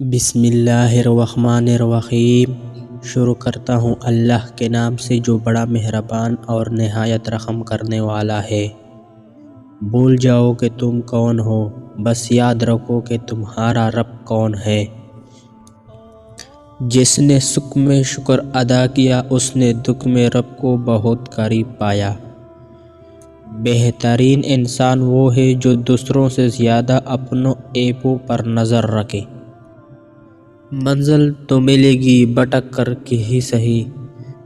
بسم اللہ الرحمن الرحیم۔ شروع کرتا ہوں اللہ کے نام سے جو بڑا مہربان اور نہایت رحم کرنے والا ہے۔ بھول جاؤ کہ تم کون ہو، بس یاد رکھو کہ تمہارا رب کون ہے۔ جس نے سکھ میں شکر ادا کیا اس نے دکھ میں رب کو بہت قریب پایا۔ بہترین انسان وہ ہے جو دوسروں سے زیادہ اپنوں عیبوں پر نظر رکھے۔ منزل تو ملے گی بھٹک کر کے ہی صحیح،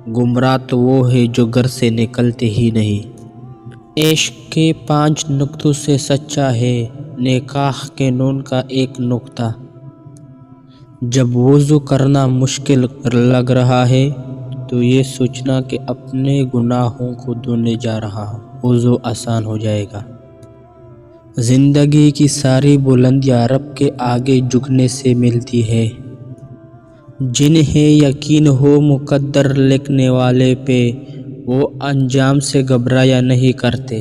گمراہ تو وہ ہے جو گھر سے نکلتے ہی نہیں۔ عشق کے 5 نقطوں سے سچا ہے نکاح کے نون کا ایک نقطہ۔ جب وضو کرنا مشکل لگ رہا ہے تو یہ سوچنا کہ اپنے گناہوں کو دھونے جا رہا ہوں، وضو آسان ہو جائے گا۔ زندگی کی ساری بلندیاں رب کے آگے جھکنے سے ملتی ہے۔ جنہیں یقین ہو مقدر لکھنے والے پہ، وہ انجام سے گھبرایا نہیں کرتے۔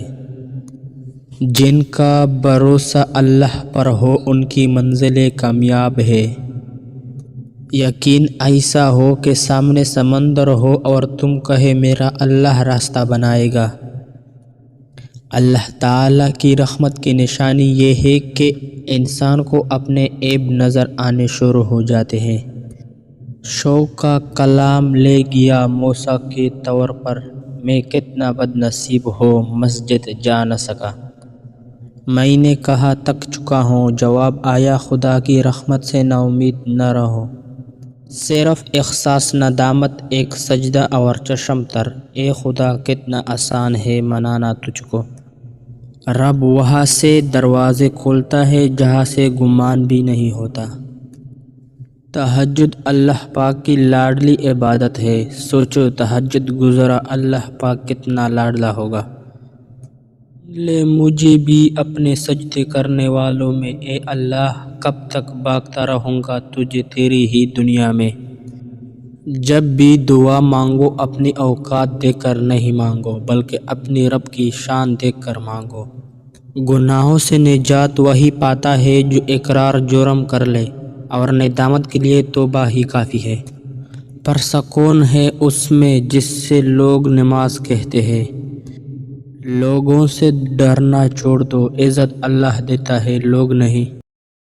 جن کا بھروسہ اللہ پر ہو ان کی منزلیں کامیاب ہے۔ یقین ایسا ہو کہ سامنے سمندر ہو اور تم کہے میرا اللہ راستہ بنائے گا۔ اللہ تعالیٰ کی رحمت کی نشانی یہ ہے کہ انسان کو اپنے عیب نظر آنے شروع ہو جاتے ہیں۔ شوق کا کلام لے گیا موسیٰ کے طور پر، میں کتنا بد نصیب ہو مسجد جا نہ سکا۔ میں نے کہا تھک چکا ہوں، جواب آیا خدا کی رحمت سے نا امید نہ رہو۔ صرف احساس ندامت، ایک سجدہ اور چشم تر، اے خدا کتنا آسان ہے منانا تجھ کو۔ رب وہاں سے دروازے کھولتا ہے جہاں سے گمان بھی نہیں ہوتا۔ تہجد اللہ پاک کی لاڈلی عبادت ہے، سوچو تہجد گزرا اللہ پاک کتنا لاڈلا ہوگا۔ لے مجھے بھی اپنے سجدے کرنے والوں میں، اے اللہ کب تک بھاگتا رہوں گا تجھے تیری ہی دنیا میں۔ جب بھی دعا مانگو اپنی اوقات دیکھ کر نہیں مانگو، بلکہ اپنی رب کی شان دیکھ کر مانگو۔ گناہوں سے نجات وہی پاتا ہے جو اقرار جرم کر لے، اور ندامت کے لیے توبہ ہی کافی ہے۔ پر سکون ہے اس میں جس سے لوگ نماز کہتے ہیں۔ لوگوں سے ڈرنا چھوڑ دو، عزت اللہ دیتا ہے لوگ نہیں۔